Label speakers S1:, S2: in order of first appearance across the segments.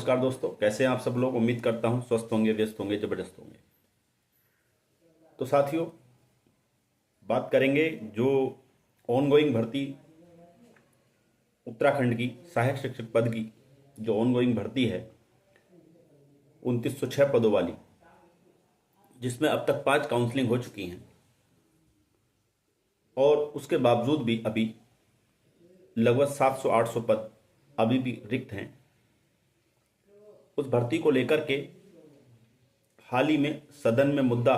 S1: नमस्कार दोस्तों, कैसे हैं आप सब लोग। उम्मीद करता हूं स्वस्थ होंगे, व्यस्त होंगे, जबरदस्त होंगे। तो साथियों, बात करेंगे जो ऑनगोइंग भर्ती उत्तराखंड की सहायक शिक्षक पद की जो ऑनगोइंग भर्ती है 2906 पदों वाली, जिसमें अब तक 5 काउंसलिंग हो चुकी हैं और उसके बावजूद भी अभी लगभग 700-800 पद अभी भी रिक्त हैं। उस भर्ती को लेकर के हाल ही में सदन में मुद्दा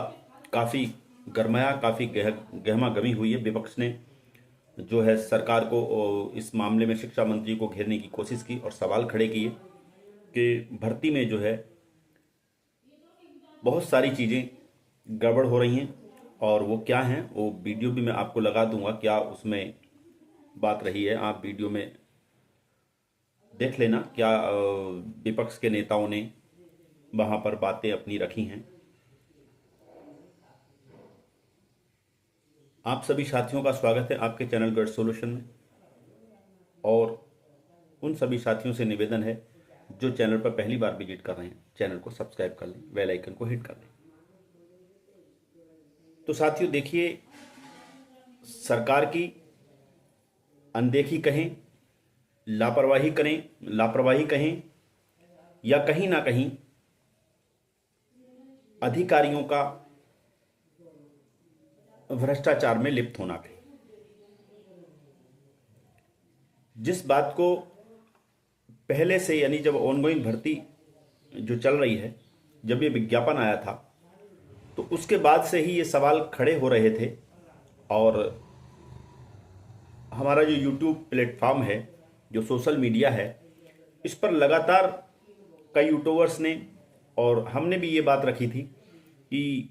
S1: काफ़ी गरमाया, काफ़ी गहमा गहमी हुई है। विपक्ष ने जो है सरकार को इस मामले में शिक्षा मंत्री को घेरने की कोशिश की और सवाल खड़े किए कि भर्ती में जो है बहुत सारी चीज़ें गड़बड़ हो रही हैं, और वो क्या हैं वो वीडियो भी मैं आपको लगा दूंगा, क्या उसमें बात रही है। आप वीडियो में देख लेना क्या विपक्ष के नेताओं ने वहाँ पर बातें अपनी रखी हैं। आप सभी साथियों का स्वागत है आपके चैनल गढ़ सॉल्यूशन में, और उन सभी साथियों से निवेदन है जो चैनल पर पहली बार विजिट कर रहे हैं, चैनल को सब्सक्राइब कर लें, बेल आइकन को हिट कर लें। तो साथियों देखिए, सरकार की अनदेखी कहें, लापरवाही कहें, या कहीं ना कहीं अधिकारियों का भ्रष्टाचार में लिप्त होना कहें, जिस बात को पहले से, यानी जब ऑनगोइंग भर्ती जो चल रही है, जब ये विज्ञापन आया था तो उसके बाद से ही ये सवाल खड़े हो रहे थे। और हमारा जो यूट्यूब प्लेटफॉर्म है, जो सोशल मीडिया है, इस पर लगातार कई यूट्यूबर्स ने और हमने भी ये बात रखी थी कि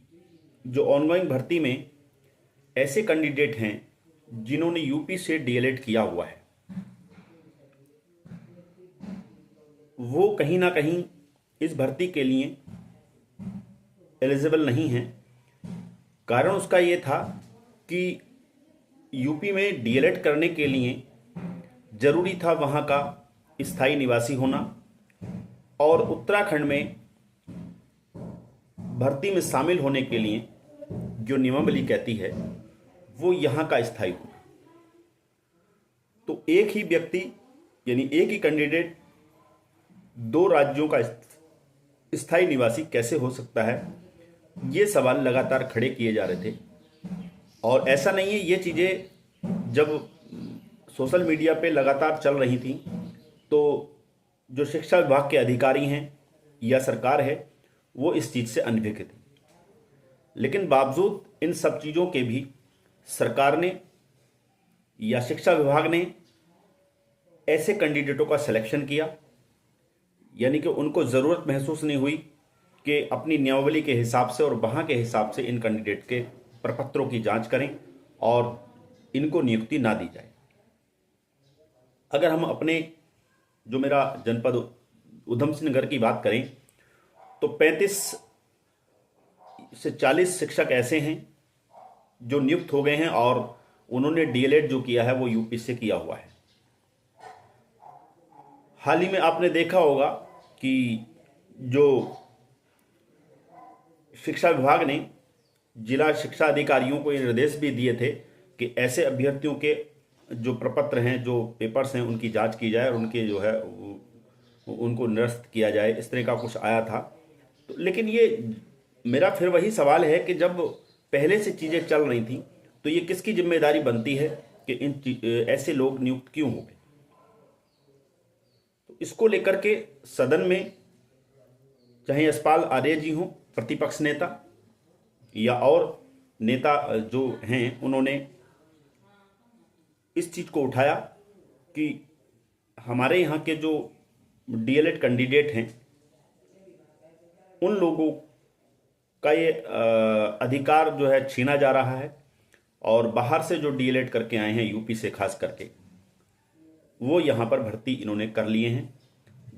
S1: जो ऑनगोइंग भर्ती में ऐसे कैंडिडेट हैं जिन्होंने यूपी से डीएलएड किया हुआ है, वो कहीं ना कहीं इस भर्ती के लिए एलिजिबल नहीं है। कारण उसका ये था कि यूपी में डीएलएड करने के लिए जरूरी था वहाँ का स्थायी निवासी होना, और उत्तराखंड में भर्ती में शामिल होने के लिए जो नियमावली कहती है वो यहाँ का स्थायी होना। तो एक ही व्यक्ति, यानी एक ही कैंडिडेट 2 राज्यों का स्थायी निवासी कैसे हो सकता है, ये सवाल लगातार खड़े किए जा रहे थे। और ऐसा नहीं है, ये चीज़ें जब सोशल मीडिया पे लगातार चल रही थी तो जो शिक्षा विभाग के अधिकारी हैं या सरकार है वो इस चीज़ से अनभिज्ञ थी। लेकिन बावजूद इन सब चीज़ों के भी सरकार ने या शिक्षा विभाग ने ऐसे कैंडिडेटों का सिलेक्शन किया, यानी कि उनको ज़रूरत महसूस नहीं हुई कि अपनी नियमावली के हिसाब से और वहाँ के हिसाब से इन कैंडिडेट के प्रपत्रों की जांच करें और इनको नियुक्ति ना दी जाए। अगर हम अपने जो मेरा जनपद ऊधम सिंह नगर की बात करें तो 35 से 40 शिक्षक ऐसे हैं जो नियुक्त हो गए हैं और उन्होंने डीएलएड जो किया है वो यूपी से किया हुआ है। हाल ही में आपने देखा होगा कि जो शिक्षा विभाग ने जिला शिक्षा अधिकारियों को ये निर्देश भी दिए थे कि ऐसे अभ्यर्थियों के जो प्रपत्र हैं, जो पेपर्स हैं, उनकी जांच की जाए और उनके जो है उनको निरस्त किया जाए, इस तरह का कुछ आया था। तो लेकिन ये मेरा फिर वही सवाल है कि जब पहले से चीज़ें चल रही थी तो ये किसकी जिम्मेदारी बनती है कि ऐसे लोग नियुक्त क्यों हो गए। तो इसको लेकर के सदन में चाहे यशपाल आर्य जी हों प्रतिपक्ष नेता या और नेता जो हैं, उन्होंने इस चीज़ को उठाया कि हमारे यहाँ के जो डीएलएड कैंडिडेट हैं उन लोगों का ये अधिकार जो है छीना जा रहा है, और बाहर से जो डीएलएड करके आए हैं यूपी से खास करके, वो यहाँ पर भर्ती इन्होंने कर लिए हैं।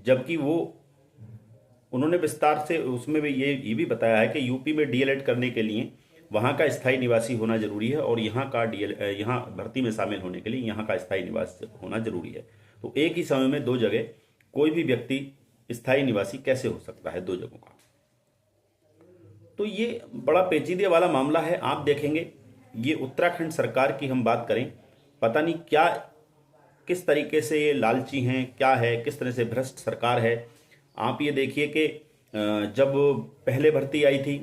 S1: जबकि वो उन्होंने विस्तार से उसमें भी ये भी बताया है कि यूपी में डीएलएड करने के लिए वहाँ का स्थायी निवासी होना जरूरी है, और यहाँ भर्ती में शामिल होने के लिए यहाँ का स्थायी निवास होना जरूरी है। तो एक ही समय में 2 जगह कोई भी व्यक्ति स्थायी निवासी कैसे हो सकता है 2 जगहों का। तो ये बड़ा पेचीदे वाला मामला है। आप देखेंगे ये उत्तराखंड सरकार की हम बात करें, पता नहीं क्या किस तरीके से ये लालची हैं, क्या है, किस तरह से भ्रष्ट सरकार है। आप ये देखिए कि जब पहले भर्ती आई थी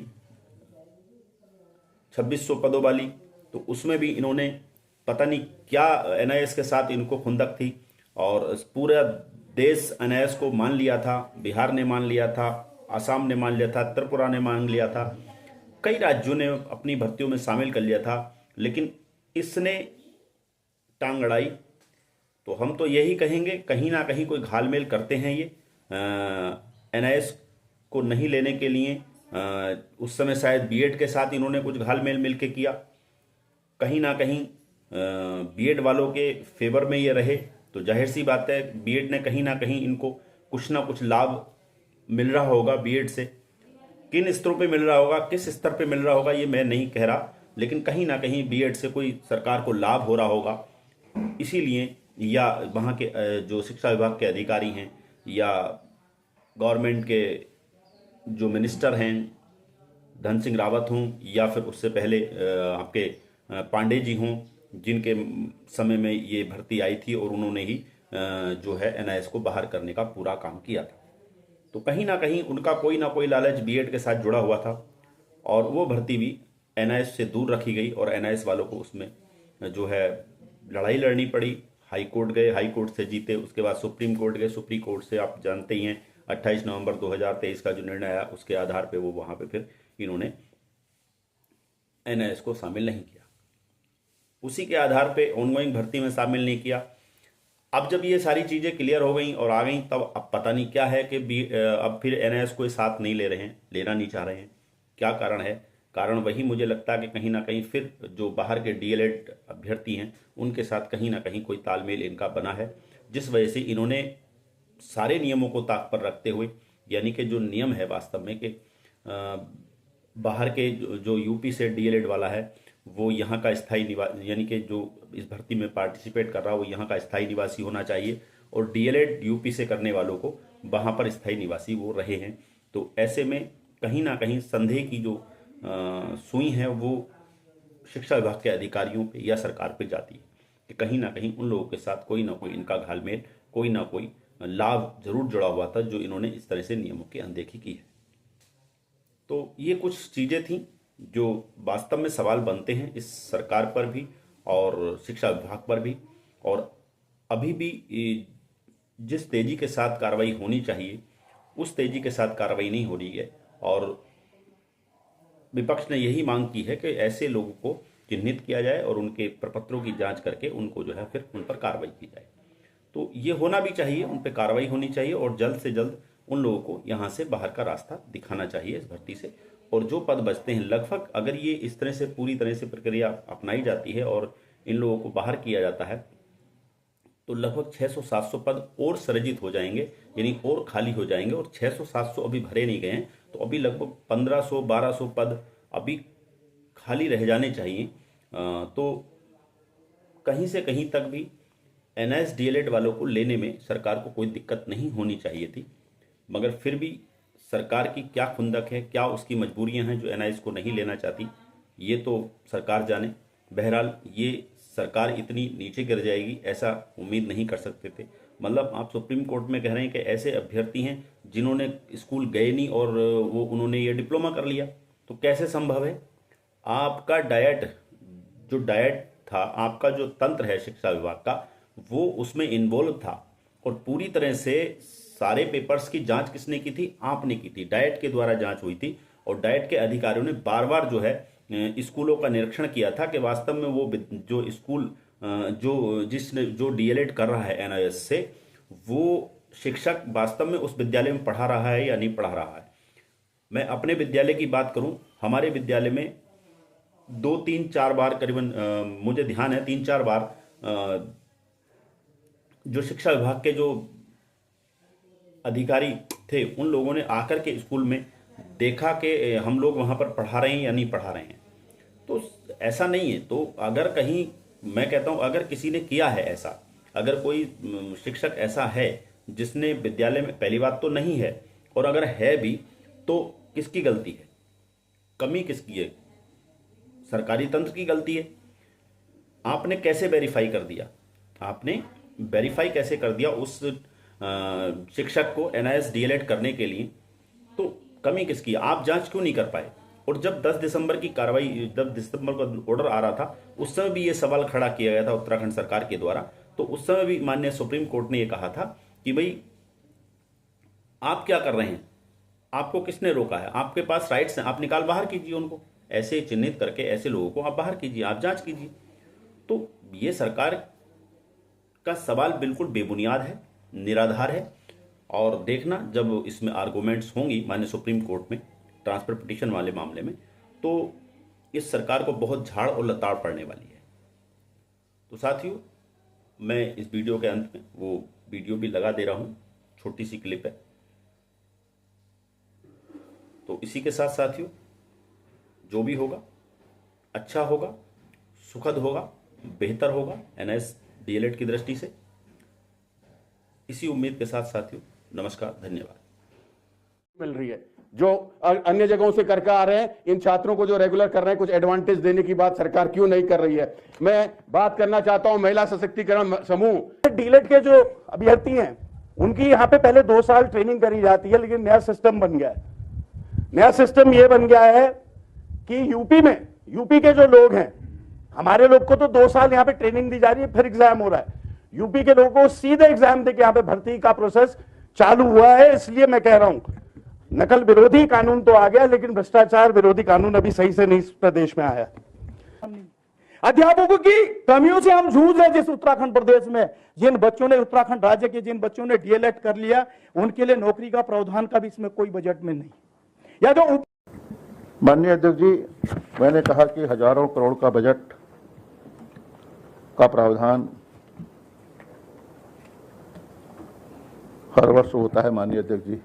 S1: 2600 पदों वाली, तो उसमें भी इन्होंने पता नहीं क्या एनआईएस के साथ इनको खुंदक थी, और पूरा देश एनआईएस को मान लिया था। बिहार ने मान लिया था, आसाम ने मान लिया था, त्रिपुरा ने मान लिया था, कई राज्यों ने अपनी भर्तियों में शामिल कर लिया था, लेकिन इसने टांग अड़ाई। तो हम तो यही कहेंगे कहीं ना कहीं कोई घालमेल करते हैं ये एनआईएस को नहीं लेने के लिए। उस समय शायद बीएड के साथ इन्होंने कुछ घालमेल मिल के किया, कहीं ना कहीं बीएड वालों के फेवर में ये रहे, तो जाहिर सी बात है बीएड ने कहीं ना कहीं इनको कुछ ना कुछ लाभ मिल रहा होगा बीएड से। किन स्तरों पे मिल रहा होगा, किस स्तर पे मिल रहा होगा, ये मैं नहीं कह रहा, लेकिन कहीं ना कहीं बीएड से कोई सरकार को लाभ हो रहा होगा, इसीलिए या वहाँ के जो शिक्षा विभाग के अधिकारी हैं या गवर्नमेंट के जो मिनिस्टर हैं, धन सिंह रावत हों या फिर उससे पहले आपके पांडे जी हों, जिनके समय में ये भर्ती आई थी और उन्होंने ही जो है एनआईएस को बाहर करने का पूरा काम किया था। तो कहीं ना कहीं उनका कोई ना कोई लालच बीएड के साथ जुड़ा हुआ था, और वो भर्ती भी एनआईएस से दूर रखी गई, और एनआईएस वालों को उसमें जो है लड़ाई लड़नी पड़ी। हाई कोर्ट गए, हाई कोर्ट से जीते, उसके बाद सुप्रीम कोर्ट गए, सुप्रीम कोर्ट से आप जानते ही हैं 28 नवंबर 2023 का जो निर्णय आया, उसके आधार पे वो वहाँ पे फिर इन्होंने एनआईएस को शामिल नहीं किया, उसी के आधार पे ऑनगोइंग भर्ती में शामिल नहीं किया। अब जब ये सारी चीज़ें क्लियर हो गई और आ गई, तब अब पता नहीं क्या है कि अब फिर एनआईएस को साथ नहीं ले रहे हैं, लेना नहीं चाह रहे हैं। क्या कारण है? कारण वही मुझे लगता है कि कहीं ना कहीं फिर जो बाहर के डीएलएड अभ्यर्थी हैं उनके साथ कहीं ना कहीं कोई तालमेल इनका बना है, जिस वजह से इन्होंने सारे नियमों को ताक पर रखते हुए, यानी कि जो नियम है वास्तव में कि बाहर के जो यूपी से डीएलएड वाला है वो यहाँ का स्थायी निवासी, यानी कि जो इस भर्ती में पार्टिसिपेट कर रहा है वो यहाँ का स्थायी निवासी होना चाहिए, और डीएलएड यूपी से करने वालों को वहाँ पर स्थायी निवासी वो रहे हैं। तो ऐसे में कहीं ना कहीं संदेह की जो सुई है वो शिक्षा विभाग के अधिकारियों पे या सरकार पे जाती है कि कहीं ना कहीं उन लोगों के साथ कोई ना कोई इनका घालमेल, कोई ना कोई लाभ जरूर जुड़ा हुआ था, जो इन्होंने इस तरह से नियमों की अनदेखी की है। तो ये कुछ चीज़ें थी जो वास्तव में सवाल बनते हैं इस सरकार पर भी और शिक्षा विभाग पर भी, और अभी भी जिस तेजी के साथ कार्रवाई होनी चाहिए उस तेजी के साथ कार्रवाई नहीं हो रही है, और विपक्ष ने यही मांग की है कि ऐसे लोगों को चिन्हित किया जाए और उनके प्रपत्रों की जांच करके उनको जो है फिर उन पर कार्रवाई की जाए। तो ये होना भी चाहिए, उन पर कार्रवाई होनी चाहिए, और जल्द से जल्द उन लोगों को यहाँ से बाहर का रास्ता दिखाना चाहिए इस भर्ती से। और जो पद बचते हैं, लगभग अगर ये इस तरह से पूरी तरह से प्रक्रिया अपनाई जाती है और इन लोगों को बाहर किया जाता है, तो लगभग 600-700 पद और सृजित हो जाएंगे, यानी और खाली हो जाएंगे। और 600-700 अभी भरे नहीं गए हैं, तो अभी लगभग 1500-1200 पद अभी खाली रह जाने चाहिए। तो कहीं से कहीं तक भी एनआईएस डीएलएड वालों को लेने में सरकार को कोई दिक्कत नहीं होनी चाहिए थी, मगर फिर भी सरकार की क्या खुंदक है, क्या उसकी मजबूरियां हैं जो एनआईएस को नहीं लेना चाहती, ये तो सरकार जाने। बहरहाल ये सरकार इतनी नीचे गिर जाएगी ऐसा उम्मीद नहीं कर सकते थे। मतलब आप सुप्रीम कोर्ट में कह रहे हैं कि ऐसे अभ्यर्थी हैं जिन्होंने स्कूल गए नहीं और वो उन्होंने ये डिप्लोमा कर लिया, तो कैसे संभव है? आपका जो डायट था, आपका जो तंत्र है शिक्षा विभाग का, वो उसमें इन्वॉल्व था, और पूरी तरह से सारे पेपर्स की जांच किसने की थी? आपने की थी, डाइट के द्वारा जांच हुई थी। और डाइट के अधिकारियों ने बार बार जो है स्कूलों का निरीक्षण किया था कि वास्तव में वो जो स्कूल जो डीएलएड कर रहा है एनआईएस से, वो शिक्षक वास्तव में उस विद्यालय में पढ़ा रहा है या नहीं पढ़ा रहा है। मैं अपने विद्यालय की बात करूं, हमारे विद्यालय में 2-3-4 बार करीबन मुझे ध्यान है 3-4 बार जो शिक्षा विभाग के जो अधिकारी थे उन लोगों ने आकर के स्कूल में देखा कि हम लोग वहाँ पर पढ़ा रहे हैं या नहीं पढ़ा रहे हैं। तो ऐसा नहीं है। तो अगर कहीं, मैं कहता हूँ अगर किसी ने किया है ऐसा, अगर कोई शिक्षक ऐसा है जिसने विद्यालय में, पहली बात तो नहीं है, और अगर है भी तो किसकी गलती है, कमी किसकी है? सरकारी तंत्र की गलती है। आपने कैसे वेरीफाई कर दिया, आपने वेरीफाई कैसे कर दिया उस शिक्षक को एनआईएस डीएलएड करने के लिए? तो कमी किसकी? आप जांच क्यों नहीं कर पाए? और जब 10 दिसंबर की कार्रवाई, जब दिसंबर का ऑर्डर आ रहा था, उस समय भी ये सवाल खड़ा किया गया था उत्तराखंड सरकार के द्वारा। तो उस समय भी माननीय सुप्रीम कोर्ट ने ये कहा था कि भाई आप क्या कर रहे हैं, आपको किसने रोका है, आपके पास राइट्स हैं, आप निकाल बाहर कीजिए उनको, ऐसे चिन्हित करके ऐसे लोगों को आप बाहर कीजिए, आप जांच कीजिए। तो ये सरकार का सवाल बिल्कुल बेबुनियाद है, निराधार है। और देखना जब इसमें आर्गूमेंट्स होंगी माननीय सुप्रीम कोर्ट में ट्रांसफर पिटीशन वाले मामले में, तो इस सरकार को बहुत झाड़ और लताड़ पड़ने वाली है। तो साथियों, मैं इस वीडियो के अंत में वो वीडियो भी लगा दे रहा हूँ, छोटी सी क्लिप है। तो इसी के साथ साथियों, जो भी होगा अच्छा होगा, सुखद होगा, बेहतर होगा एनआईएस डीएलएड की दृष्टि से। इसी उम्मीद के साथ साथियों, नमस्कार, धन्यवाद।
S2: मिल रही है जो अन्य जगहों से करके आ रहे हैं, इन छात्रों को जो रेगुलर कर रहे हैं, कुछ एडवांटेज देने की बात सरकार क्यों नहीं कर रही है? मैं बात करना चाहता हूं महिला सशक्तिकरण समूह डीएलएड के जो अभ्यर्थी हैं, उनकी यहाँ पे पहले 2 साल ट्रेनिंग करी जाती है, लेकिन नया सिस्टम बन गया है। नया सिस्टम ये बन गया है कि यूपी के जो लोग हैं, हमारे लोग को तो 2 साल यहाँ पे ट्रेनिंग दी जा रही है, फिर एग्जाम हो रहा है। यूपी के लोगों को सीधे एग्जाम देके यहाँ पे भर्ती का प्रोसेस चालू हुआ है। इसलिए मैं कह रहा हूं, नकल विरोधी कानून तो आ गया, लेकिन भ्रष्टाचार विरोधी कानून अभी सही से नहीं इस प्रदेश में आया। अध्यापकों की कमियों से हम जूझ रहे। जिस उत्तराखंड प्रदेश में जिन बच्चों ने, उत्तराखंड राज्य के जिन बच्चों ने डीएलएड कर लिया, उनके लिए नौकरी का प्रावधान का भी इसमें कोई बजट में नहीं। या जो
S3: माननीय अध्यक्ष जी, मैंने कहा कि हजारों करोड़ का बजट का प्रावधान हर वर्ष होता है माननीय अध्यक्ष जी,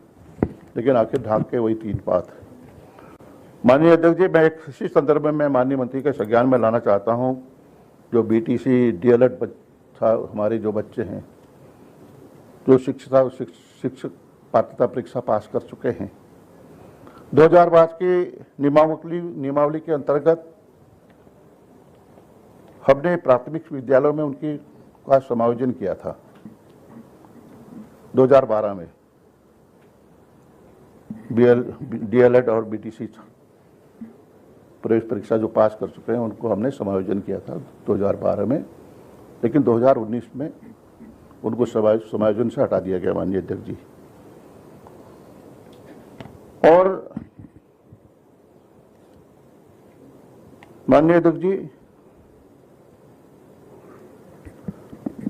S3: लेकिन आखिर ढाक के वही 3 बात है। माननीय अध्यक्ष जी, मैं इसी संदर्भ में माननीय मंत्री के संज्ञान में लाना चाहता हूं, जो बीटीसी डीएलएड हमारे जो बच्चे हैं, जो शिक्षक पात्रता परीक्षा पास कर चुके हैं, 2022 की नियमावली के अंतर्गत हमने प्राथमिक विद्यालयों में उनकी का समायोजन किया था 2012 में। डीएलएड और बीटीसी प्रवेश परीक्षा जो पास कर चुके हैं, उनको हमने समायोजन किया था 2012 में, लेकिन 2019 में उनको समायोजन से हटा दिया गया माननीय अध्यक्ष जी। और माननीय अध्यक्ष जी,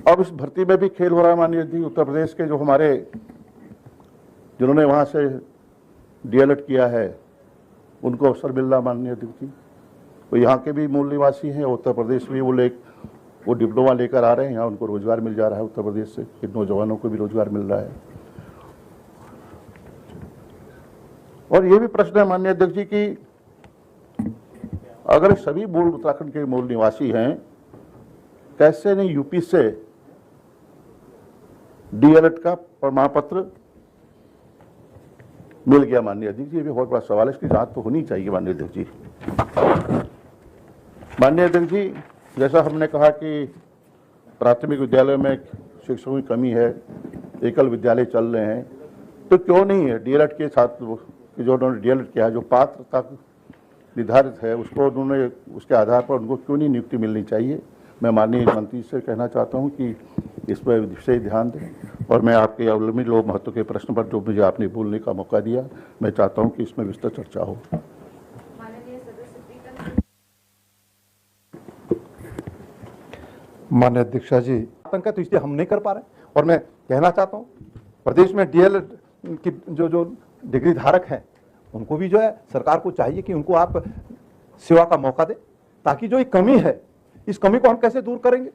S3: अब इस भर्ती में भी खेल हो रहा है माननीय जी। उत्तर प्रदेश के जो हमारे, जिन्होंने वहां से डीएलएड किया है, उनको अवसर मिल रहा माननीय अध्यक्ष जी। वो यहाँ के भी मूल निवासी हैं, उत्तर प्रदेश में वो डिप्लोमा लेकर आ रहे हैं, यहाँ उनको रोजगार मिल जा रहा है। उत्तर प्रदेश से इन नौजवानों को भी रोजगार मिल रहा है। और ये भी प्रश्न है माननीय अध्यक्ष जी कि अगर सभी मूल उत्तराखंड के मूल निवासी हैं, कैसे नहीं यूपी से डीएलएड का प्रमाण पत्र मिल गया माननीय अध्यक्ष जी? ये भी बहुत बड़ा सवाल है, इसकी जांच तो होनी चाहिए माननीय अध्यक्ष जी। माननीय अध्यक्ष जी, जैसा हमने कहा कि प्राथमिक विद्यालय में शिक्षकों की कमी है, एकल विद्यालय चल रहे हैं, तो क्यों नहीं है डीएलएड के छात्र जो उन्होंने डीएलएड किया है, जो पात्रता निर्धारित है, उसको उन्होंने, उसके आधार पर उनको क्यों नहीं नियुक्ति मिलनी चाहिए? मैं माननीय मंत्री से कहना चाहता हूं कि इस पर विशेष ध्यान दें। और मैं आपके अवलंबित लोग महत्व के प्रश्न पर जो मुझे आपने बोलने का मौका दिया, मैं चाहता हूं कि इसमें विस्तृत चर्चा हो।
S4: माननीय अध्यक्षा जी, तो इसलिए हम नहीं कर पा रहे। और मैं कहना चाहता हूँ, प्रदेश में डीएलएड की जो डिग्री धारक हैं, उनको भी जो है सरकार को चाहिए कि उनको आप सेवा का मौका दें, ताकि जो ये कमी है, इस कमी को हम कैसे दूर करेंगे?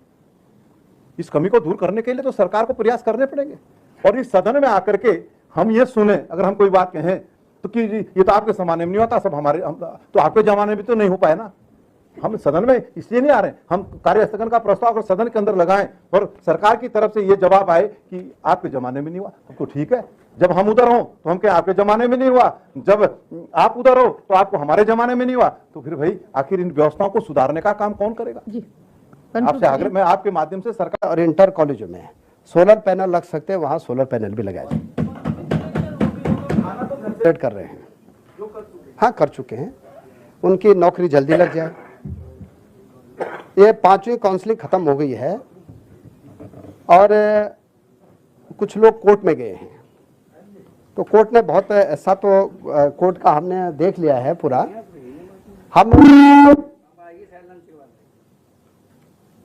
S4: इस कमी को दूर करने के लिए तो सरकार को प्रयास करने पड़ेंगे। और इस सदन में आकर के हम ये सुने, अगर हम कोई बात कहें तो कि ये तो आपके जमाने में नहीं होता, सब हमारे, तो आपके जमाने में तो नहीं हो पाया ना। हम सदन में इसलिए नहीं आ रहे हैं, हम कार्य स्थगन का प्रस्ताव अगर सदन के अंदर लगाएं और सरकार की तरफ से ये जवाब आए कि आपके जमाने में नहीं हुआ, तो ठीक है। जब हम उधर हों तो हम कहें आपके जमाने में नहीं हुआ, जब आप उधर हो तो आपको हमारे जमाने में नहीं हुआ, तो फिर भाई आखिर इन व्यवस्थाओं को सुधारने का काम कौन करेगा?
S5: जी
S4: आपसे आग्रह, मैं आपके माध्यम से सरकार
S6: और इंटर कॉलेजों में सोलर पैनल लग सकते हैं, वहां सोलर पैनल भी लगाए जाए। कर रहे हैं, हाँ कर चुके हैं, उनकी नौकरी जल्दी लग जाए। ये 5वीं काउंसलिंग खत्म हो गई है और कुछ लोग कोर्ट में गए हैं, तो कोर्ट ने बहुत ऐसा, तो कोर्ट का हमने देख लिया है पूरा। हम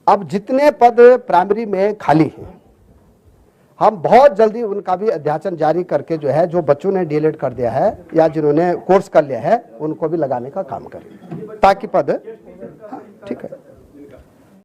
S6: अब जितने पद प्राइमरी में खाली हैं, हम बहुत जल्दी उनका भी अध्याचन जारी करके जो है, जो बच्चों ने डीएलएड कर दिया है या जिन्होंने कोर्स कर लिया है, उनको भी लगाने का काम करें ताकि पद, हाँ, ठीक है।